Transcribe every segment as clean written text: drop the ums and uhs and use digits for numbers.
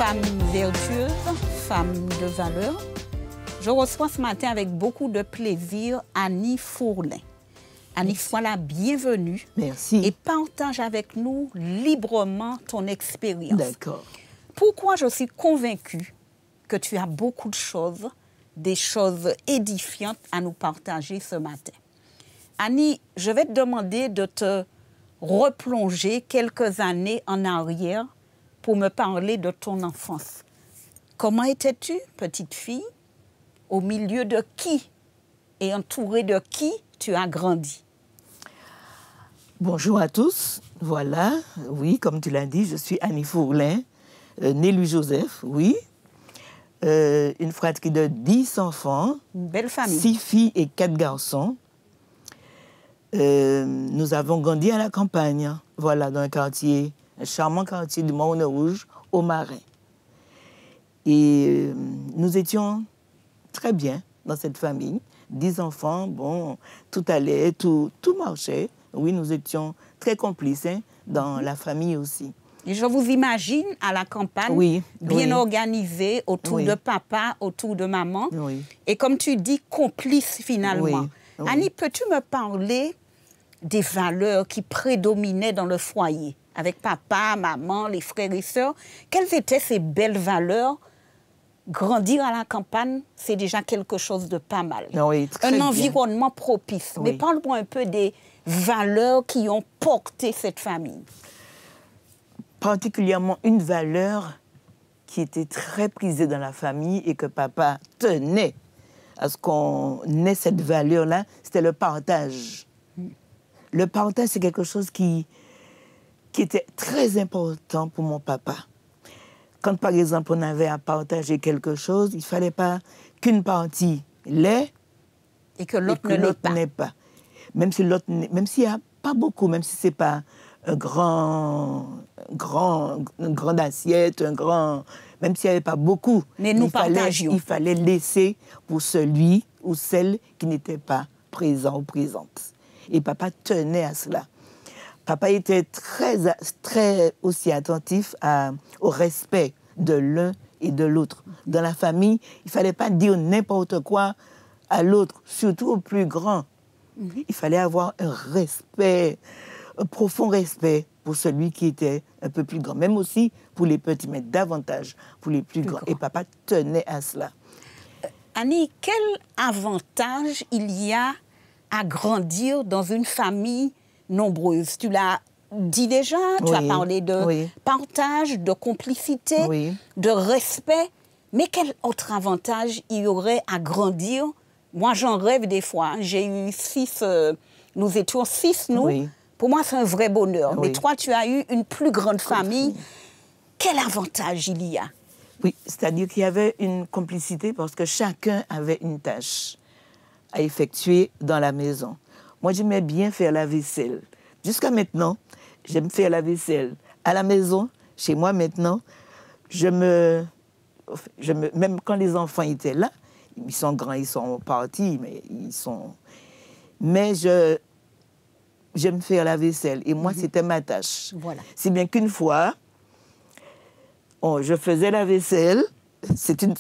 femme vertueuse, femme de valeur. Je reçois ce matin avec beaucoup de plaisir Annie Fourlin. Annie, sois la bienvenue. Merci. Et partage avec nous librement ton expérience. D'accord. Pourquoi je suis convaincue que tu as beaucoup de choses, des choses édifiantes à nous partager ce matin. Annie, je vais te demander de te replonger quelques années en arrière pour me parler de ton enfance. Comment étais-tu, petite fille? Au milieu de qui et entourée de qui tu as grandi? Bonjour à tous. Voilà, oui, comme tu l'as dit, je suis Annie Fourlin, née Louis-Joseph, oui. Une fratrie de 10 enfants. Une belle famille. 6 filles et 4 garçons. Nous avons grandi à la campagne, voilà, dans un charmant quartier du Mont-Rouge, au Marin. Et nous étions très bien dans cette famille. 10 enfants, bon, tout allait, tout marchait. Oui, nous étions très complices dans la famille aussi. Et je vous imagine à la campagne, oui, bien organisée, autour de papa, autour de maman. Oui. Et comme tu dis, complice finalement. Oui. Annie, peux-tu me parler des valeurs qui prédominaient dans le foyer, avec papa, maman, les frères et sœurs? Quelles étaient ces belles valeurs? Grandir à la campagne, c'est déjà quelque chose de pas mal. Oui, un environnement propice. Oui. Mais parle-moi un peu des valeurs qui ont porté cette famille. Particulièrement une valeur qui était très prisée dans la famille et que papa tenait à ce qu'on ait cette valeur-là, c'était le partage. Le partage, c'est quelque chose qui était très important pour mon papa. Quand, par exemple, on avait à partager quelque chose, il ne fallait pas qu'une partie l'ait et que l'autre ne l'ait pas. Même s'il n'y a pas beaucoup, même si ce n'est pas une grande assiette, même s'il n'y avait pas beaucoup, mais nous partagions. Il fallait laisser pour celui ou celle qui n'était pas présent ou présente. Et papa tenait à cela. Papa était très aussi attentif au respect de l'un et de l'autre. Dans la famille, il ne fallait pas dire n'importe quoi à l'autre, surtout au plus grand. Il fallait avoir un respect, un profond respect pour celui qui était un peu plus grand. Même aussi pour les petits, mais davantage pour les plus grands. Et papa tenait à cela. Annie, quel avantage il y a à grandir dans une famille nombreuse? Tu l'as dit déjà, tu as parlé de partage, de complicité, de respect. Mais quel autre avantage il y aurait à grandir? Moi, j'en rêve des fois. J'ai eu 6, nous étions 6, nous. Oui. Pour moi, c'est un vrai bonheur. Mais toi, tu as eu une plus grande famille. Quel avantage il y a? Oui, c'est-à-dire qu'il y avait une complicité parce que chacun avait une tâche à effectuer dans la maison. Moi, j'aimais bien faire la vaisselle. Jusqu'à maintenant, j'aime faire la vaisselle. À la maison, chez moi maintenant, même quand les enfants étaient là, ils sont grands, ils sont partis, mais j'aime faire la vaisselle. Et moi, c'était ma tâche. Voilà. Si bien qu'une fois, je faisais la vaisselle. C'est une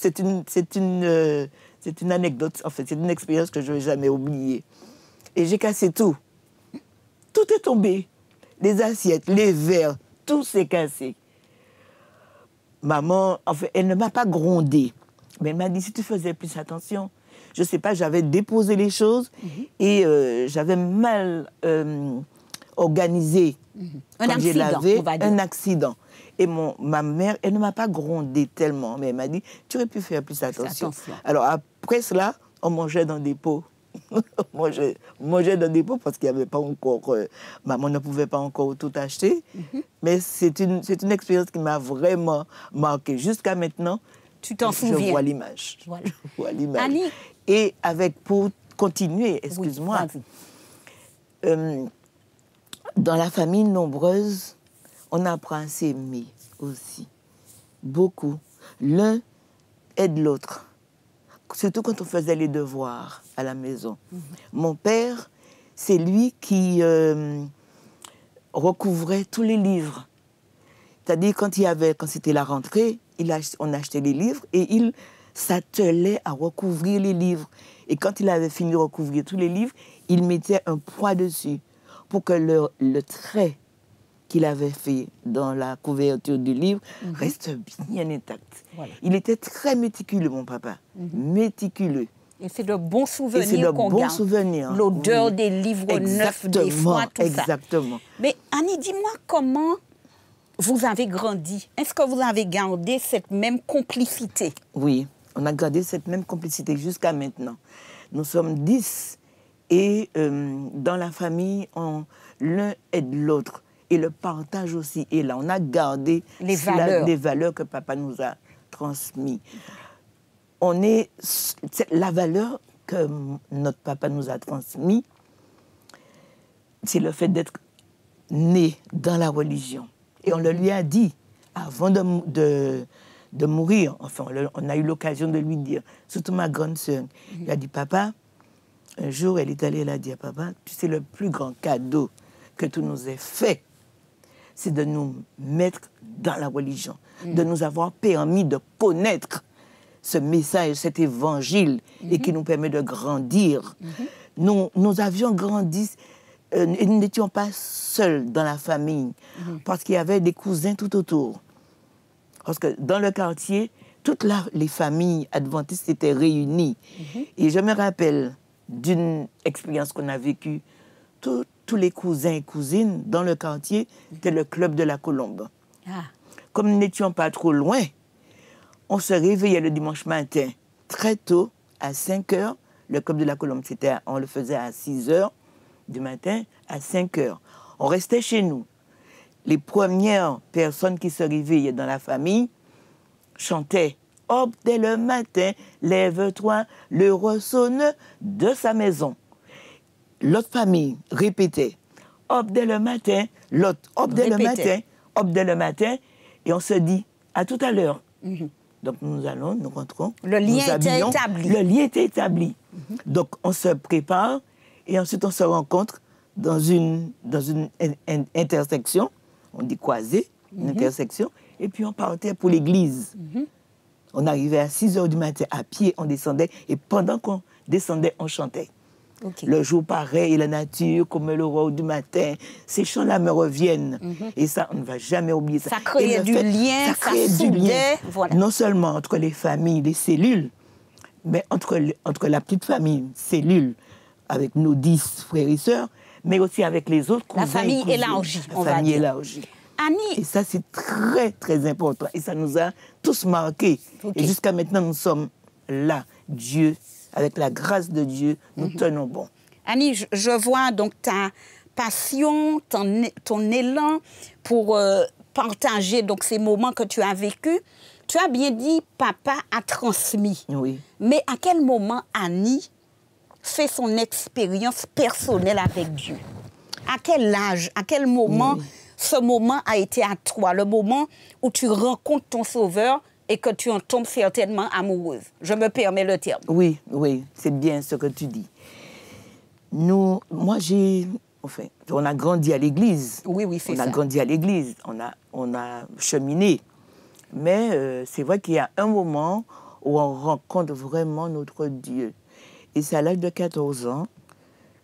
anecdote, en fait, c'est une expérience que je ne vais jamais oublier. Et j'ai cassé tout. Tout est tombé. Les assiettes, les verres, tout s'est cassé. Maman, en fait, elle ne m'a pas grondée. Mais elle m'a dit, si tu faisais plus attention, je ne sais pas, j'avais déposé les choses et j'avais mal organisé. Un accident. Et ma mère, elle ne m'a pas grondée tellement, mais elle m'a dit, tu aurais pu faire plus attention. Alors après cela, on mangeait dans des pots. on mangeait dans des pots parce qu'il n'y avait pas encore... maman ne pouvait pas encore tout acheter. Mais c'est une expérience qui m'a vraiment marquée. Jusqu'à maintenant, tu t'en souviens. Je vois l'image. Voilà. Je vois l'image. Annie. Et pour continuer, excuse-moi, dans la famille nombreuse, on apprend à s'aimer aussi. Beaucoup. L'un aide l'autre. Surtout quand on faisait les devoirs à la maison. Mon père, c'est lui qui recouvrait tous les livres. C'est-à-dire quand c'était la rentrée, on achetait les livres et il s'attelait à recouvrir les livres. Et quand il avait fini de recouvrir tous les livres, il mettait un poids dessus pour que le trait qu'il avait fait dans la couverture du livre reste bien intact. Voilà. Il était très méticuleux, mon papa. Méticuleux. Et c'est de bons souvenirs qu'on garde. Souvenirs. L'odeur des livres neufs, des fois, tout exactement. Ça. Mais Annie, dis-moi comment vous avez grandi. Est-ce que vous avez gardé cette même complicité? Oui, on a gardé cette même complicité jusqu'à maintenant. Nous sommes 10 et dans la famille, l'un aide l'autre. Et le partage aussi est là. On a gardé les valeurs que papa nous a transmises. La valeur que notre papa nous a transmise, c'est le fait d'être né dans la religion. Et on le lui a dit avant de mourir. Enfin, on a eu l'occasion de lui dire, surtout ma grande sœur. Il a dit, papa, un jour, elle est allée, elle a dit à papa, tu sais, le plus grand cadeau que tu nous aies fait, c'est de nous mettre dans la religion, de nous avoir permis de connaître ce message, cet évangile, et qui nous permet de grandir. Nous avions grandi, et nous n'étions pas seuls dans la famille, parce qu'il y avait des cousins tout autour. Parce que dans le quartier, toutes les familles adventistes étaient réunies. Et je me rappelle d'une expérience qu'on a vécue. Tous les cousins et cousines dans le quartier, c'était le club de la Colombe. Comme nous n'étions pas trop loin, on se réveillait le dimanche matin très tôt, à 5 heures. Le club de la Colombe, on le faisait à 6 heures du matin, à 5 heures. On restait chez nous. Les premières personnes qui se réveillaient dans la famille chantaient « Hop, dès le matin, lève-toi, le roi sonne de sa maison ». L'autre famille répétait « Hop, dès le matin », l'autre « Hop, dès le matin », « Hop, dès le matin », et on se dit « À tout à l'heure ». Donc nous allons, nous rentrons. Le lien était établi. Le lien était établi. Donc on se prépare et ensuite on se rencontre dans une intersection, on dit croisée, une intersection, et puis on partait pour l'église. On arrivait à 6 heures du matin à pied, on descendait, et pendant qu'on descendait, on chantait. Le jour pareil, la nature, comme le roi du matin, ces chants-là me reviennent. Et ça, on ne va jamais oublier ça. Ça créait du lien, ça soudait. Voilà. Non seulement entre les familles, les cellules, mais entre la petite famille, cellule, avec nos 10 frères et sœurs, mais aussi avec les autres cousins. La famille élargie, on va dire. La famille élargie. Annie. Et ça, c'est très, très important. Et ça nous a tous marqués. Et jusqu'à maintenant, nous sommes là. Dieu, avec la grâce de Dieu, nous tenons bon. Annie, je vois donc ta passion, ton élan pour partager donc, ces moments que tu as vécus. Tu as bien dit, papa a transmis. Oui. Mais à quel moment Annie fait son expérience personnelle avec Dieu? À quel âge, à quel moment ce moment a été à toi? Le moment où tu rencontres ton Sauveur et que tu en tombes certainement amoureuse. Je me permets le terme. Oui, oui, c'est bien ce que tu dis. On a grandi à l'église. Oui, c'est ça. On a grandi à l'église, on a cheminé. Mais c'est vrai qu'il y a un moment où on rencontre vraiment notre Dieu. Et c'est à l'âge de 14 ans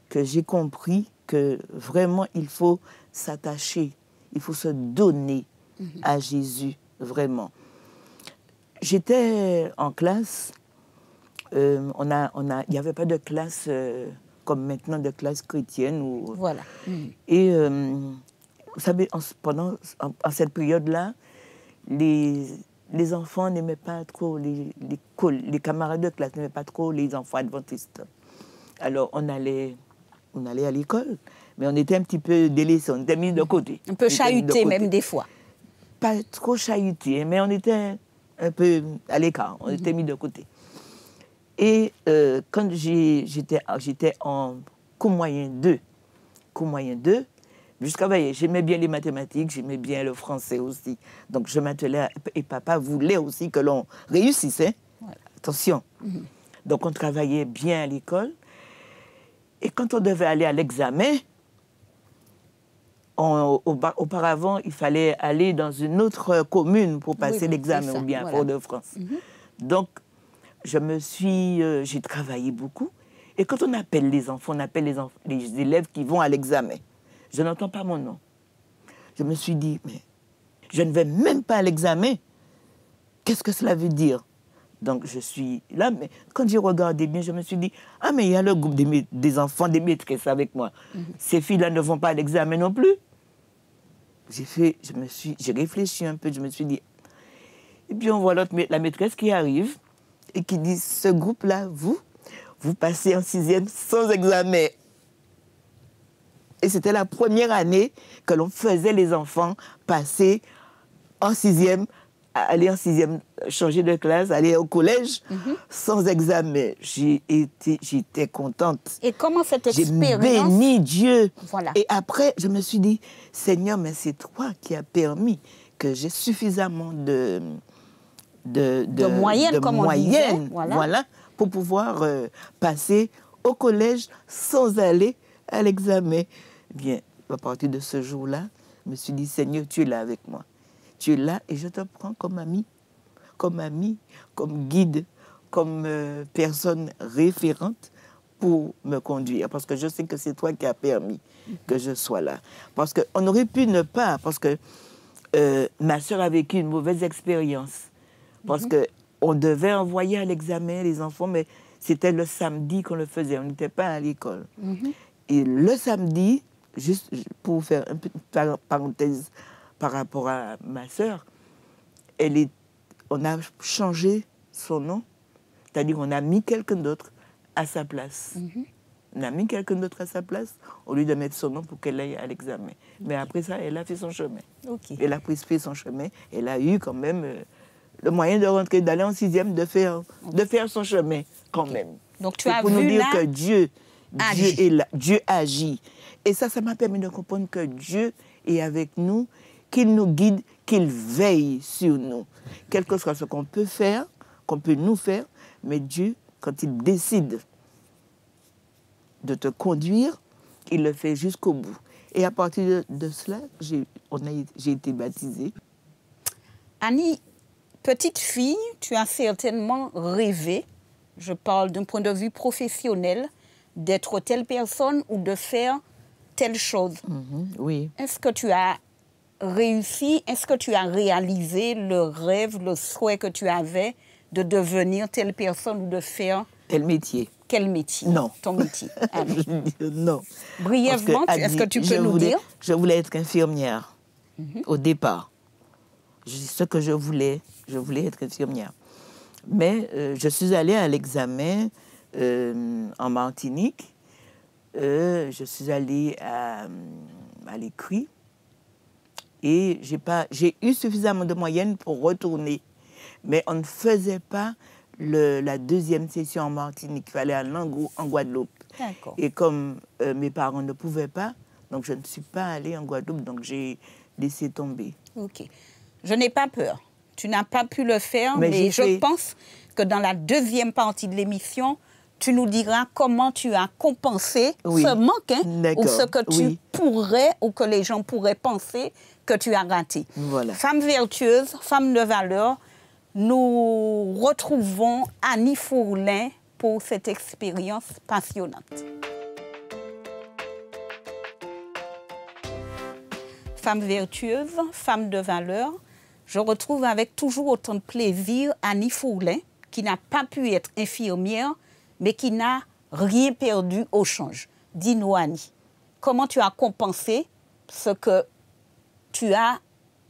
que j'ai compris que vraiment il faut s'attacher, il faut se donner à Jésus, vraiment. J'étais en classe, il n'y avait pas de classe comme maintenant, de classe chrétienne. Voilà. Et vous savez, pendant cette période-là, les enfants n'aimaient pas trop, les camarades de classe n'aimaient pas trop les enfants adventistes. Alors on allait à l'école, mais on était un petit peu délaissés, on était mis de côté. Un peu chahutés même des fois. Pas trop chahutés, mais on était un peu à l'écart, on était mis de côté. Et quand j'étais en cours moyen 2, j'aimais bien les mathématiques, j'aimais bien le français aussi. Donc je m'attelais, et papa voulait aussi que l'on réussisse. Hein? Voilà. Attention. Donc on travaillait bien à l'école. Et quand on devait aller à l'examen, auparavant, il fallait aller dans une autre commune pour passer l'examen, ou bien à Fort-de-France. Donc, j'ai travaillé beaucoup. Et quand on appelle les enfants, on appelle les élèves qui vont à l'examen. Je n'entends pas mon nom. Je me suis dit, mais je ne vais même pas à l'examen. Qu'est-ce que cela veut dire? Donc, je suis là, mais quand j'ai regardé bien, je me suis dit, ah, mais il y a le groupe des enfants, des maîtresses avec moi. Ces filles-là ne vont pas à l'examen non plus. J'ai réfléchi un peu, je me suis dit, et puis on voit la maîtresse qui arrive et qui dit, ce groupe-là, vous passez en 6e sans examen. Et c'était la première année que l'on faisait les enfants passer en 6e, aller en 6e, changer de classe, aller au collège sans examen. J'étais contente. Et comment cette expérience... J'ai béni Dieu. Voilà. Et après, je me suis dit, Seigneur, mais c'est toi qui as permis que j'ai suffisamment de moyenne, comme on disait. Voilà, pour pouvoir passer au collège sans aller à l'examen. Bien, à partir de ce jour-là, je me suis dit, Seigneur, tu es là avec moi. Tu es là et je te prends comme ami, comme guide, comme personne référente pour me conduire. Parce que je sais que c'est toi qui as permis que je sois là. Parce qu'on aurait pu ne pas, parce que ma soeur a vécu une mauvaise expérience. Parce qu'on devait envoyer à l'examen les enfants, mais c'était le samedi qu'on le faisait, on n'était pas à l'école. Et le samedi, juste pour faire une petite parenthèse par rapport à ma sœur, on a changé son nom, c'est-à-dire qu'on a mis quelqu'un d'autre à sa place. On a mis quelqu'un d'autre à sa place au lieu de mettre son nom pour qu'elle aille à l'examen. Mais après ça, elle a fait son chemin. Elle a fait son chemin. Elle a eu quand même le moyen de rentrer, d'aller en 6e, de faire son chemin quand même. Donc tu as pour vu nous dire là, que Dieu est là, Dieu agit. Et ça m'a permis de comprendre que Dieu est avec nous, qu'il nous guide, qu'il veille sur nous. Quel que soit ce qu'on peut faire, qu'on peut nous faire, mais Dieu, quand il décide de te conduire, il le fait jusqu'au bout. Et à partir de cela, j'ai été baptisée. Annie, petite fille, tu as certainement rêvé, je parle d'un point de vue professionnel, d'être telle personne ou de faire telle chose. Oui. Est-ce que tu as réussi, est-ce que tu as réalisé le rêve, le souhait que tu avais de devenir telle personne ou de faire... Tel métier. Quel métier? Non. Ton métier. Non. Brièvement, est-ce que tu peux nous dire? Je voulais être infirmière au départ. Ce que je voulais être infirmière. Mais je suis allée à l'examen en Martinique. Je suis allée à l'écrit. Et j'ai eu suffisamment de moyens pour retourner. Mais on ne faisait pas la deuxième session en Martinique. Il fallait aller en Guadeloupe. D'accord. Et comme mes parents ne pouvaient pas, donc je ne suis pas allée en Guadeloupe, donc j'ai laissé tomber. Ok. Je n'ai pas peur. Tu n'as pas pu le faire, mais je pense que dans la deuxième partie de l'émission, tu nous diras comment tu as compensé ce manque, ou ce que tu pourrais, ou que les gens pourraient penser que tu as raté. Voilà. Femme vertueuse, femme de valeur, nous retrouvons Annie Fourlin pour cette expérience passionnante. Femme vertueuse, femme de valeur, je retrouve avec toujours autant de plaisir Annie Fourlin, qui n'a pas pu être infirmière, mais qui n'a rien perdu au change. Dis-nous, Annie, comment tu as compensé ce que tu as,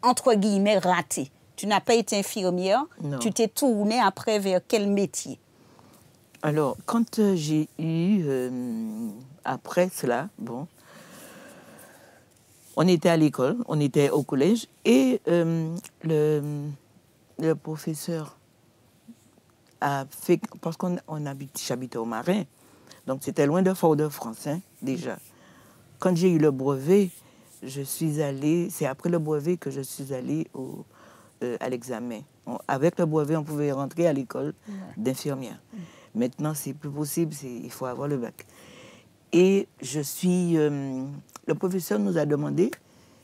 entre guillemets, raté? Tu n'as pas été infirmière, non. Tu t'es tournée après vers quel métier? Alors, quand j'ai eu, après cela, on était à l'école, on était au collège, et le professeur a fait, parce j'habitais au Marin, donc c'était loin de Fort-de-France, déjà. Quand j'ai eu le brevet, c'est après le brevet que je suis allée à l'examen. Avec le brevet, on pouvait rentrer à l'école d'infirmière. Maintenant, c'est plus possible, il faut avoir le bac. Et le professeur nous a demandé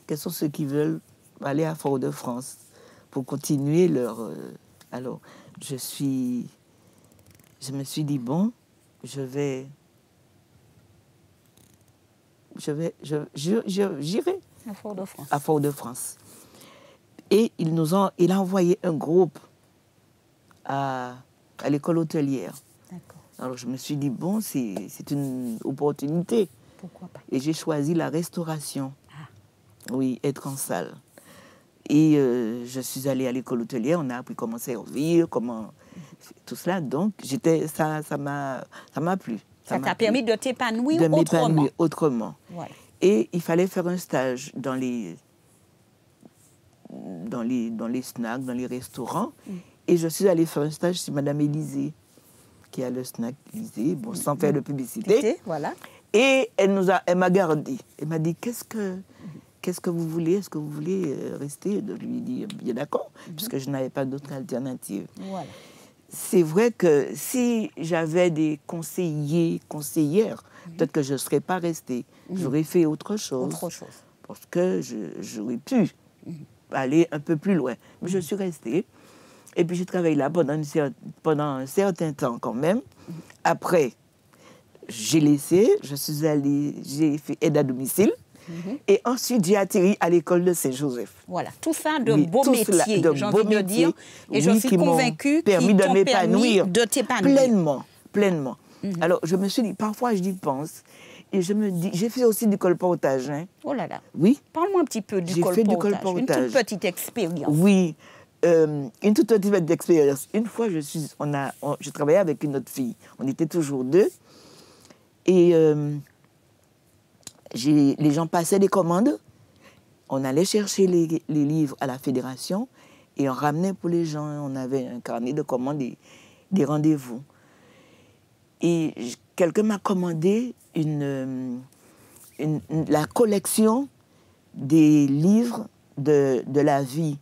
quels sont ceux qui veulent aller à Fort-de-France pour continuer leur... Alors, je me suis dit, bon, j'irai À Fort-de-France. à Fort-de-France. Et il a envoyé un groupe à l'école hôtelière. D'accord. Alors, je me suis dit, bon, c'est une opportunité. Pourquoi pas? Et j'ai choisi la restauration. Ah. Oui, être en salle. Et je suis allée à l'école hôtelière, on a appris comment servir, comment... Tout cela, donc, ça m'a plu. Ça t'a permis de t'épanouir De autrement. m'épanouir autrement. Voilà. Et il fallait faire un stage dans les snacks, dans les restaurants. Et je suis allée faire un stage chez Madame Élisée, qui a le snack Élisée, bon, sans faire de publicité. Voilà. Et elle m'a gardée. Elle m'a dit, qu'est-ce que vous voulez? Est-ce que vous voulez rester? Je lui ai dit, bien d'accord, puisque je n'avais pas d'autre alternative. Voilà. C'est vrai que si j'avais des conseillères, peut-être que je ne serais pas restée. J'aurais fait autre chose. Autre chose. Parce que j'aurais pu aller un peu plus loin. Mais je suis restée. Et puis j'ai travaillé là pendant un certain temps quand même. Après, j'ai laissé, j'ai fait aide à domicile. Et ensuite, j'ai atterri à l'école de Saint-Joseph. Voilà, tout ça de beaux métiers, j'ai envie de dire. Et je suis qui convaincue permis qu'ils de t'ont m'épanouir permis de t'épanouir. pleinement. Alors, je me suis dit, parfois, j'y pense. Et je me dis, j'ai fait aussi du colportage. Hein. Oh là là. Oui. Parle-moi un petit peu du J'ai fait du colportage. Une colportage. toute petite expérience. Oui. Une toute petite expérience. Une fois, je travaillais avec une autre fille. On était toujours deux. Et les gens passaient des commandes. On allait chercher les livres à la fédération et on ramenait pour les gens. On avait un carnet de commandes et des rendez-vous. Et quelqu'un m'a commandé la collection des livres de la vie.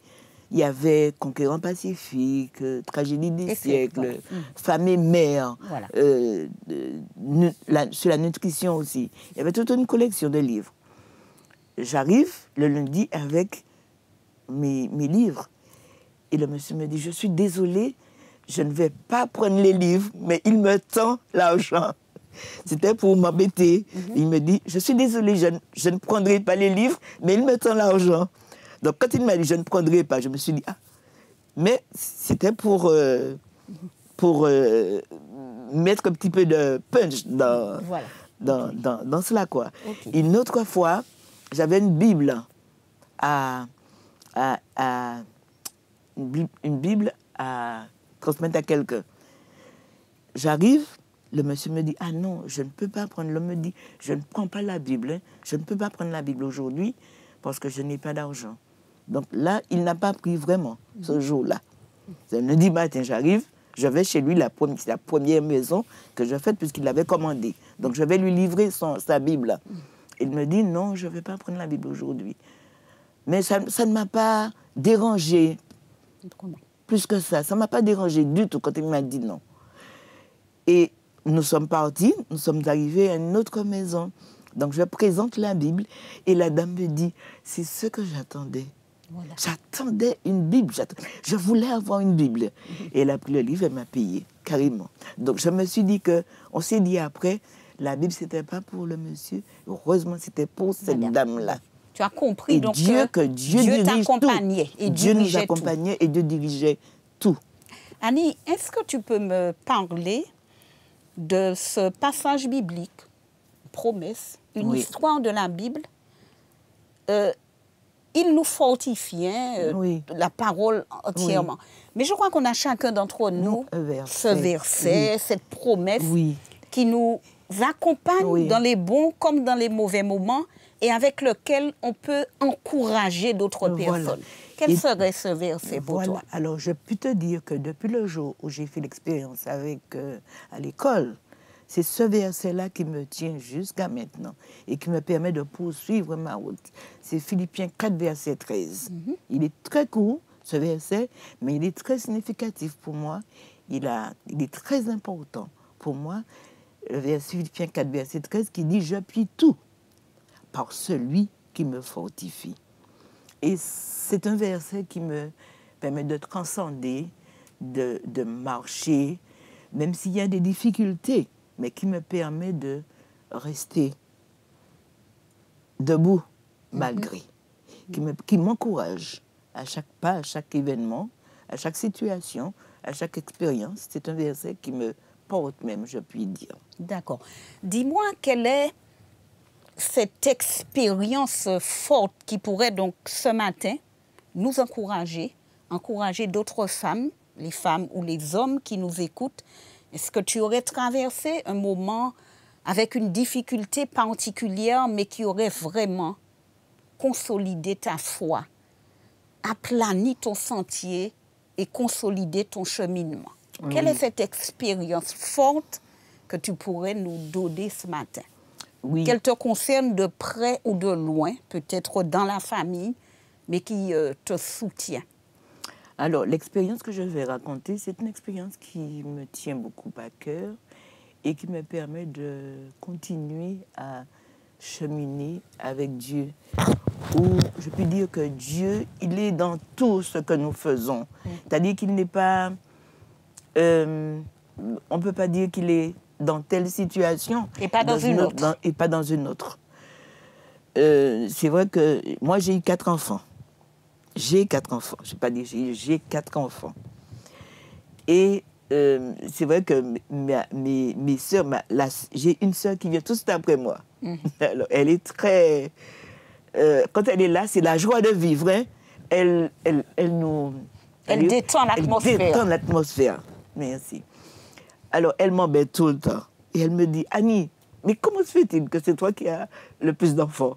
Il y avait Conquérant Pacifique, Tragédie des siècles, voilà. Femme et mère, Voilà. sur la nutrition aussi. Il y avait toute une collection de livres. J'arrive le lundi avec mes livres. Et le monsieur me dit, je suis désolée, je ne vais pas prendre les livres, mais il me tend l'argent. C'était pour m'embêter. Il me dit, je suis désolée, je ne prendrai pas les livres, mais il me tend l'argent. Donc, quand il m'a dit, je ne prendrai pas, je me suis dit, ah, mais c'était pour mettre un petit peu de punch dans cela, quoi. Okay. Une autre fois, j'avais une Bible une Bible à transmettre à quelqu'un. J'arrive, le monsieur me dit, ah non, je ne peux pas prendre. L'homme me dit, je ne prends pas la Bible, hein. Je ne peux pas prendre la Bible aujourd'hui parce que je n'ai pas d'argent. Donc là, il n'a pas pris vraiment ce jour-là. Le lundi matin, j'arrive, je vais chez lui, c'est la première maison que je fais puisqu'il l'avait commandée. Donc je vais lui livrer sa Bible. Il me dit, non, je ne vais pas prendre la Bible aujourd'hui. Mais ça ne m'a pas dérangé. Plus que ça ne m'a pas dérangé du tout quand il m'a dit non. Et nous sommes partis, nous sommes arrivés à une autre maison. Donc je présente la Bible et la dame me dit, c'est ce que j'attendais. Voilà. J'attendais une Bible, je voulais avoir une Bible. Et elle a pris le livre et m'a payé, carrément. Donc je me suis dit on s'est dit après, la Bible, c'était pas pour le monsieur, heureusement, c'était pour cette dame-là. Tu as compris, et donc Dieu t'accompagnait et Dieu nous dirigeait accompagnait et Dieu dirigeait tout. Annie, est-ce que tu peux me parler de ce passage biblique, promesse, une histoire de la Bible? Il nous fortifie, la parole entièrement. Oui. Mais je crois qu'on a chacun d'entre nous ce verset, cette promesse qui nous accompagne dans les bons comme dans les mauvais moments et avec lequel on peut encourager d'autres personnes. Quel serait ce verset pour toi? Alors, je peux te dire que depuis le jour où j'ai fait l'expérience à l'école, c'est ce verset-là qui me tient jusqu'à maintenant et qui me permet de poursuivre ma route. C'est Philippiens 4, verset 13. Il est très court, ce verset, mais il est très significatif pour moi. Il est très important pour moi. Le verset Philippiens 4, verset 13, qui dit « Je puis tout par celui qui me fortifie ». Et c'est un verset qui me permet de transcender, de marcher, même s'il y a des difficultés, mais qui me permet de rester debout malgré, qui m'encourage à chaque pas, à chaque événement, à chaque situation, à chaque expérience. C'est un verset qui me porte même, je puis dire. D'accord. Dis-moi, quelle est cette expérience forte qui pourrait donc ce matin nous encourager d'autres femmes, les femmes ou les hommes qui nous écoutent. Est-ce que tu aurais traversé un moment avec une difficulté particulière, mais qui aurait vraiment consolidé ta foi, aplani ton sentier et consolidé ton cheminement? Oui. Quelle est cette expérience forte que tu pourrais nous donner ce matin? Oui. Qu'elle te concerne de près ou de loin, peut-être dans la famille, mais qui te soutient. Alors, l'expérience que je vais raconter, c'est une expérience qui me tient beaucoup à cœur et qui me permet de continuer à cheminer avec Dieu. Où je peux dire que Dieu, il est dans tout ce que nous faisons. C'est-à-dire qu'il n'est pas... on ne peut pas dire qu'il est dans telle situation. Et pas dans une autre. Et pas dans une autre. C'est vrai que moi, j'ai eu 4 enfants. J'ai 4 enfants. Je ne vais pas dire j'ai 4 enfants. Et c'est vrai que mes sœurs, j'ai une sœur qui vient tout de suite après moi. Alors, elle est très... quand elle est là, c'est la joie de vivre. Hein. Elle détend l'atmosphère. Elle détend l'atmosphère. Merci. Alors, elle m'embête tout le temps. Et elle me dit, Annie, mais comment se fait-il que c'est toi qui as le plus d'enfants?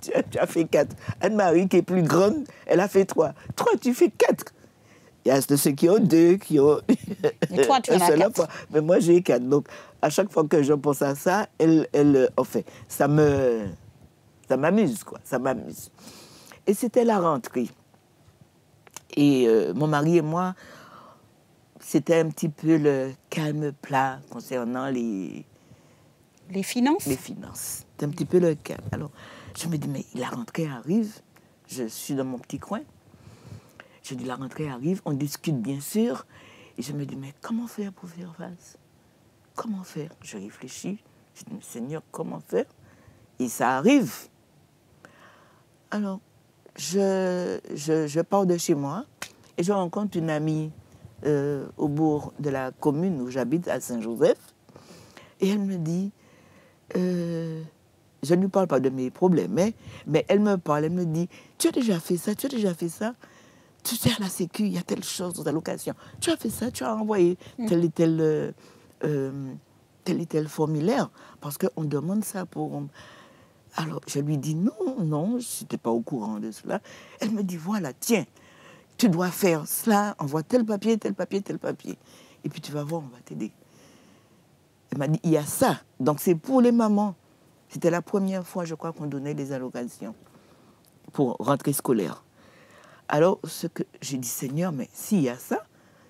tu as fait 4. Anne-Marie, qui est plus grande, elle a fait 3. 3, tu fais 4. Il y a ceux qui ont 2, qui ont... Et toi, tu en as 4. Mais moi, j'ai 4. Donc, à chaque fois que je pense à ça, ça m'amuse, quoi. Ça m'amuse. Et c'était la rentrée. Et mon mari et moi, c'était un petit peu le calme plat concernant les finances. Les finances. C'était un petit peu le calme. Alors, je me dis, mais la rentrée arrive. Je suis dans mon petit coin. Je dis, la rentrée arrive. On discute, bien sûr. Et je me dis, mais comment faire pour faire face? Comment faire? Je réfléchis. Je dis, mais Seigneur, comment faire? Et ça arrive. Alors, je pars de chez moi et je rencontre une amie au bourg de la commune où j'habite, à Saint-Joseph. Et elle me dit, je ne lui parle pas de mes problèmes, mais elle me parle, elle me dit, tu as déjà fait ça, tu as déjà fait ça, tu sais, à la sécu, il y a telle chose aux allocations, tu as fait ça, tu as envoyé tel et tel formulaire, parce qu'on demande ça pour... Alors, je lui dis, non, je n'étais pas au courant de cela. Elle me dit, voilà, tiens, tu dois faire cela, envoie tel papier, tel papier, tel papier. Et puis tu vas voir, on va t'aider. Elle m'a dit, il y a ça. Donc c'est pour les mamans. C'était la première fois, je crois, qu'on donnait des allocations pour rentrée scolaire. Alors, j'ai dit, Seigneur, mais s'il y a ça,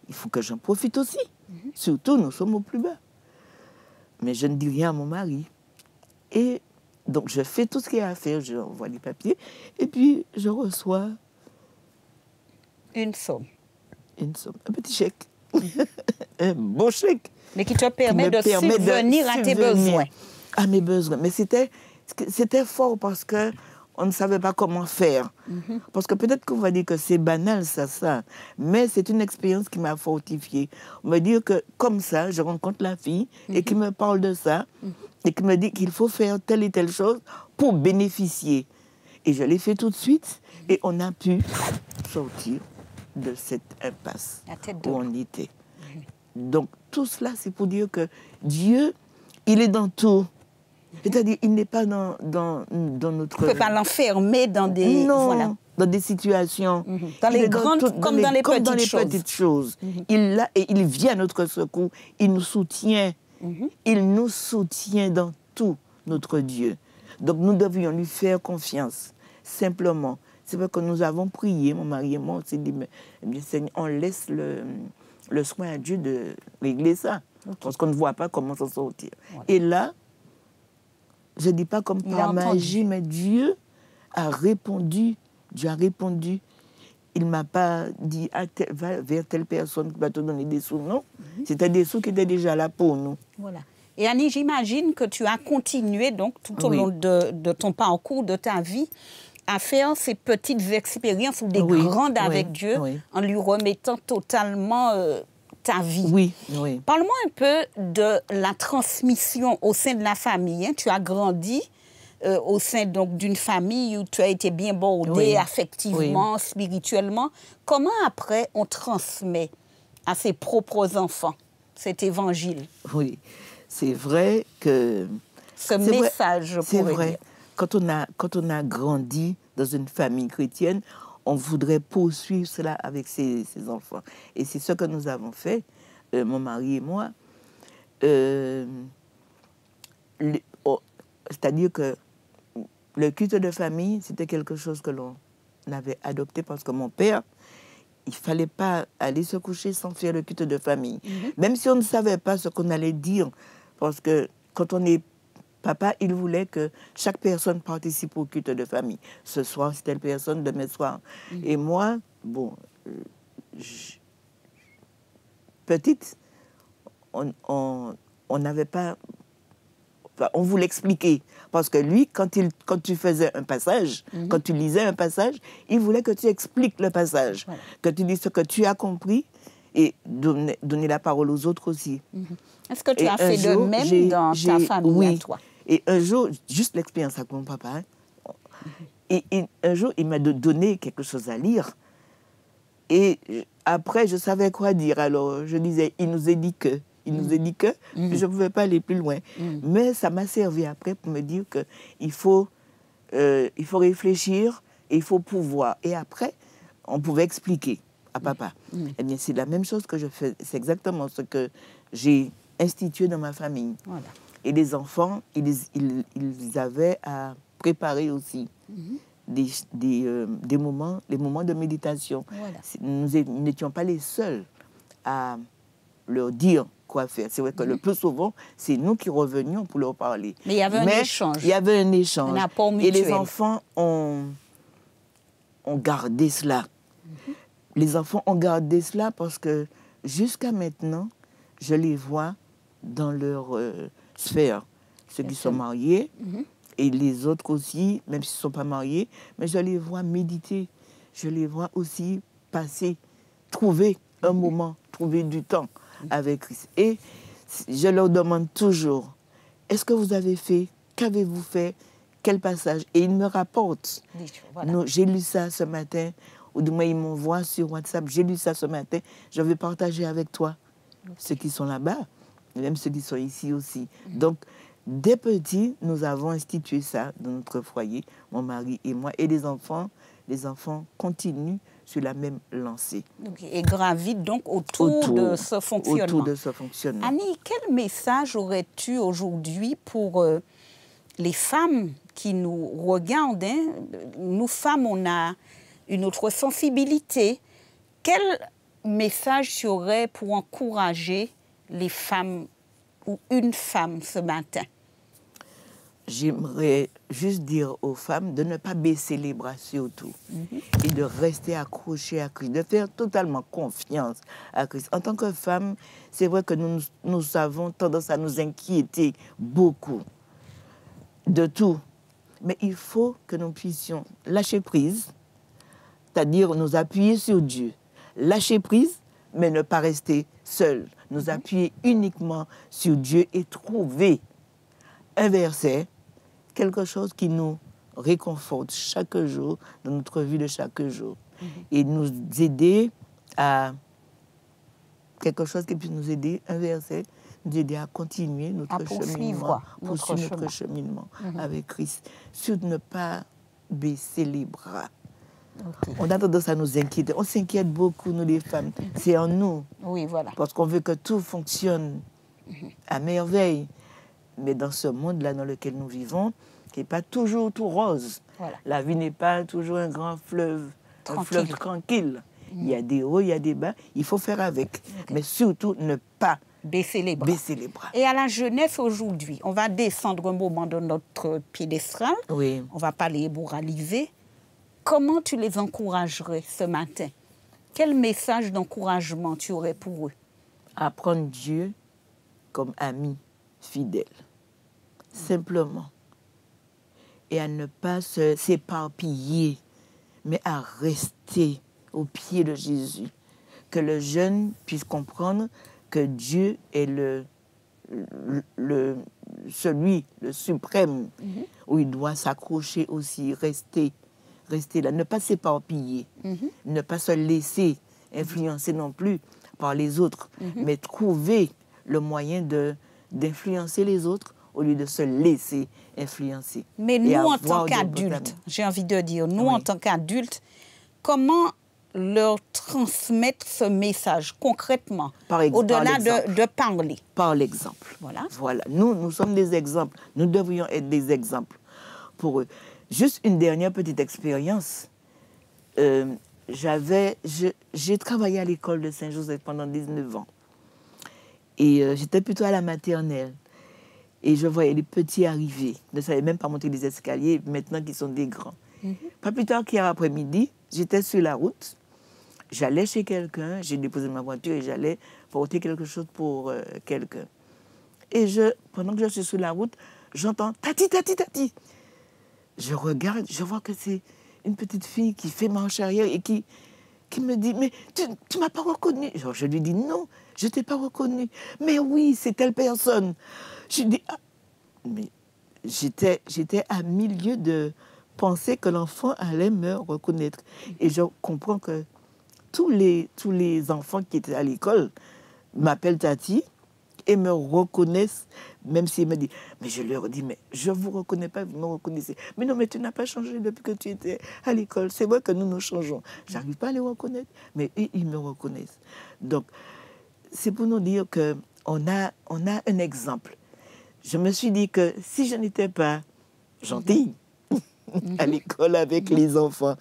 il faut que j'en profite aussi. Surtout, nous sommes au plus bas. Mais je ne dis rien à mon mari. Et donc, je fais tout ce qu'il y a à faire. Je envoie les papiers. Et puis, je reçois... Une somme. Un petit chèque. Un beau chèque. Mais qui te permet de subvenir à tes besoins. À mes besoins. Mais c'était fort parce qu'on ne savait pas comment faire. Parce que peut-être qu'on va dire que c'est banal, ça. Mais c'est une expérience qui m'a fortifiée. On me dit que comme ça, je rencontre la fille et qui me parle de ça et qui me dit qu'il faut faire telle et telle chose pour bénéficier. Et je l'ai fait tout de suite et on a pu sortir de cette impasse où on était. Donc, tout cela, c'est pour dire que Dieu, il est dans tout. C'est-à-dire, il n'est pas dans notre... On ne peut pas l'enfermer dans des... Non, voilà. Dans des situations. Dans les grandes comme dans les petites choses. Il l'a et il vient à notre secours. Il nous soutient. Il nous soutient dans tout, notre Dieu. Donc, nous devions lui faire confiance, simplement. C'est vrai que nous avons prié, mon mari et moi, on s'est dit, mais bien, Seigneur, on laisse le soin à Dieu de régler ça. Parce qu'on ne voit pas comment s'en sortir. Voilà. Et là, je ne dis pas comme par magie, mais Dieu a répondu Dieu a répondu. Il ne m'a pas dit va vers telle personne qui va te donner des sous. Non, c'était des sous qui étaient déjà là pour nous. Voilà. Et Annie, j'imagine que tu as continué donc tout au long de ton parcours, de ta vie, à faire ces petites expériences ou des grandes avec Dieu en lui remettant totalement ta vie. Oui. Parle-moi un peu de la transmission au sein de la famille. Hein. Tu as grandi au sein donc d'une famille où tu as été bien bordé affectivement, spirituellement. Comment après on transmet à ses propres enfants cet évangile? Oui, c'est vrai que... Ce message, c'est vrai. Quand on a grandi dans une famille chrétienne, on voudrait poursuivre cela avec ses enfants. Et c'est ce que nous avons fait, mon mari et moi. C'est-à-dire que le culte de famille, c'était quelque chose que l'on avait adopté parce que mon père, il ne fallait pas aller se coucher sans faire le culte de famille. Même si on ne savait pas ce qu'on allait dire, parce que quand on est papa, il voulait que chaque personne participe au culte de famille. Ce soir, c'est telle personne, demain soir. Et moi, bon, petite, on n'avait pas... Enfin, on voulait expliquer. Parce que lui, quand tu faisais un passage, quand tu lisais un passage, il voulait que tu expliques le passage, que tu dises ce que tu as compris et donner la parole aux autres aussi. Est-ce que tu as fait de même dans ta famille à toi? Et un jour, juste l'expérience avec mon papa, et un jour, il m'a donné quelque chose à lire. Et après, je savais quoi dire. Alors, je disais, il nous a dit que... Il nous a dit que je ne pouvais pas aller plus loin. Mais ça m'a servi après pour me dire qu'il faut réfléchir et il faut pouvoir. Et après, on pouvait expliquer à papa. Eh bien, c'est la même chose que je fais. C'est exactement ce que j'ai institué dans ma famille. Voilà. Et les enfants, ils avaient à préparer aussi des moments, les moments de méditation. Voilà. Nous n'étions pas les seuls à leur dire quoi faire. C'est vrai que le plus souvent, c'est nous qui revenions pour leur parler. Mais il y avait un échange. Il y avait un échange. Un apport mutuel. Et les enfants ont gardé cela. Les enfants ont gardé cela parce que jusqu'à maintenant, je les vois dans leur sphère. Ceux qui sont mariés et les autres aussi, même s'ils ne sont pas mariés, mais je les vois méditer. Je les vois aussi passer, trouver un moment, trouver du temps avec Christ. Et je leur demande toujours, est-ce que vous avez fait, qu'avez-vous fait, quel passage? Et ils me rapportent. Voilà. J'ai lu ça ce matin, ou du moins ils m'envoient sur WhatsApp, j'ai lu ça ce matin, je vais partager avec toi. Ceux qui sont là-bas, même ceux qui sont ici aussi. Donc, dès petits, nous avons institué ça dans notre foyer, mon mari et moi, et les enfants continuent sur la même lancée. Et gravitent donc autour de ce fonctionnement. Autour de ce fonctionnement. Annie, quel message aurais-tu aujourd'hui pour les femmes qui nous regardent? Nous, femmes, on a une autre sensibilité. Quel message tu aurais pour encourager les femmes ou une femme ce matin? J'aimerais juste dire aux femmes de ne pas baisser les bras surtout et de rester accrochées à Christ, de faire totalement confiance à Christ. En tant que femme, c'est vrai que nous avons tendance à nous inquiéter beaucoup de tout. Mais il faut que nous puissions lâcher prise, c'est-à-dire nous appuyer sur Dieu. Lâcher prise, mais ne pas rester seul. Nous appuyer uniquement sur Dieu et trouver un verset, quelque chose qui nous réconforte chaque jour dans notre vie de chaque jour. Et nous aider à quelque chose qui puisse nous aider, un verset, nous aider à continuer notre cheminement avec Christ. Surtout ne pas baisser les bras. On a tendance à nous inquiéter. On s'inquiète beaucoup, nous les femmes. C'est en nous. Oui, voilà. Parce qu'on veut que tout fonctionne à merveille. Mais dans ce monde-là dans lequel nous vivons, qui n'est pas toujours tout rose. Voilà. La vie n'est pas toujours un grand fleuve, un fleuve tranquille. Il y a des hauts, il y a des bas. Il faut faire avec. Mais surtout, ne pas baisser les bras. Et à la jeunesse aujourd'hui, on va descendre un moment de notre piédestal. Oui. On ne va pas les moraliser. comment tu les encouragerais ce matin? Quel message d'encouragement tu aurais pour eux? Apprendre Dieu comme ami fidèle, simplement. Et à ne pas s'éparpiller, mais à rester au pied de Jésus. Que le jeune puisse comprendre que Dieu est celui, le suprême, où il doit s'accrocher aussi, rester là, ne pas s'éparpiller, ne pas se laisser influencer non plus par les autres, mais trouver le moyen d'influencer les autres au lieu de se laisser influencer. Mais nous, en tant qu'adultes, j'ai envie de dire, nous, en tant qu'adultes, comment leur transmettre ce message concrètement, au-delà de parler? Par l'exemple. Voilà. Nous sommes des exemples. Nous devrions être des exemples pour eux. Juste une dernière petite expérience. J'ai travaillé à l'école de Saint-Joseph pendant 19 ans. Et j'étais plutôt à la maternelle. Et je voyais les petits arriver. Je ne savais même pas monter les escaliers, maintenant qu'ils sont des grands. Pas plus tard qu'hier après-midi, j'étais sur la route. J'allais chez quelqu'un, j'ai déposé ma voiture et j'allais porter quelque chose pour quelqu'un. Et pendant que je suis sur la route, j'entends « Tati, tati, tati ». Je regarde, je vois que c'est une petite fille qui fait marche arrière et qui me dit « Mais tu m'as pas reconnue ?» Je lui dis « Non, je t'ai pas reconnue. »« Mais oui, c'est telle personne. » Je dis « Ah !» Mais j'étais à milieu de penser que l'enfant allait me reconnaître. Et je comprends que tous les enfants qui étaient à l'école m'appellent Tati et me reconnaissent, même s'ils me disent, mais je leur dis, mais je ne vous reconnais pas, vous me reconnaissez. Mais non, mais tu n'as pas changé depuis que tu étais à l'école. C'est vrai que nous changeons. Je n'arrive pas à les reconnaître, mais eux, ils me reconnaissent. Donc, c'est pour nous dire qu'on a un exemple. Je me suis dit que si je n'étais pas gentille à l'école avec les enfants,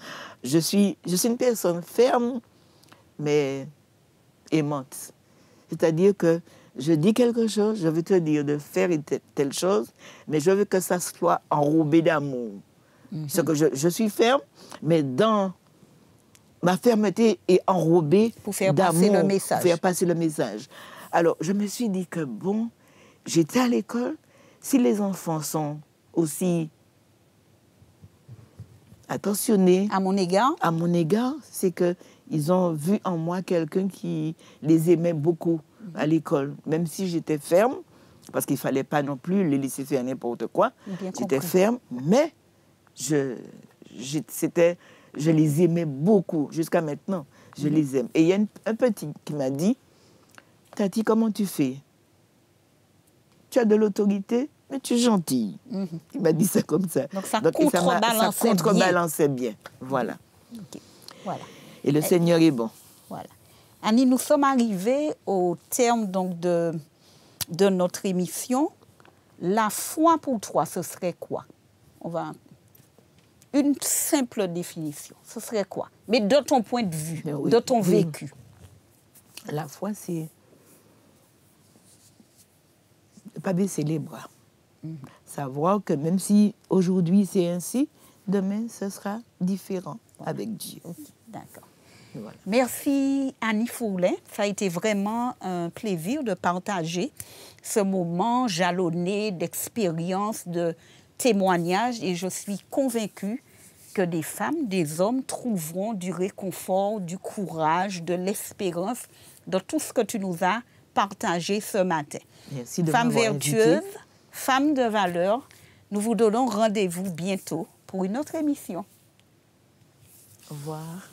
je suis une personne ferme, mais aimante. C'est-à-dire que je dis quelque chose, je veux te dire de faire telle chose, mais je veux que ça soit enrobé d'amour. C'est que je suis ferme, mais dans ma fermeté est enrobée pour faire passer le message. Pour faire passer le message. Alors, je me suis dit que bon, j'étais à l'école, si les enfants sont aussi attentionnés à mon égard, c'est qu'ils ont vu en moi quelqu'un qui les aimait beaucoup à l'école. Même si j'étais ferme, parce qu'il ne fallait pas non plus les laisser faire n'importe quoi. J'étais ferme, mais je les aimais beaucoup. Jusqu'à maintenant, je les aime. Et il y a un petit qui m'a dit, « Tati, comment tu fais? Tu as de l'autorité, mais tu es gentille. » Il m'a dit ça comme ça. Donc ça contrebalançait bien. Voilà. Okay. Voilà. Et le Seigneur est bon. Voilà. Annie, nous sommes arrivés au terme donc de notre émission. La foi pour toi, ce serait quoi? Une simple définition. Ce serait quoi? Mais de ton point de vue, de ton vécu. La foi, c'est ne pas baisser les bras. Savoir que même si aujourd'hui c'est ainsi, demain ce sera différent avec Dieu. Okay. D'accord. Voilà. Merci Annie Fourlet. Ça a été vraiment un plaisir de partager ce moment jalonné d'expériences, de témoignages. Et je suis convaincue que des femmes, des hommes trouveront du réconfort, du courage, de l'espérance dans tout ce que tu nous as partagé ce matin. Merci de Femme m'avoir vertueuse, invitée. femme de valeur, nous vous donnons rendez-vous bientôt pour une autre émission. Au revoir.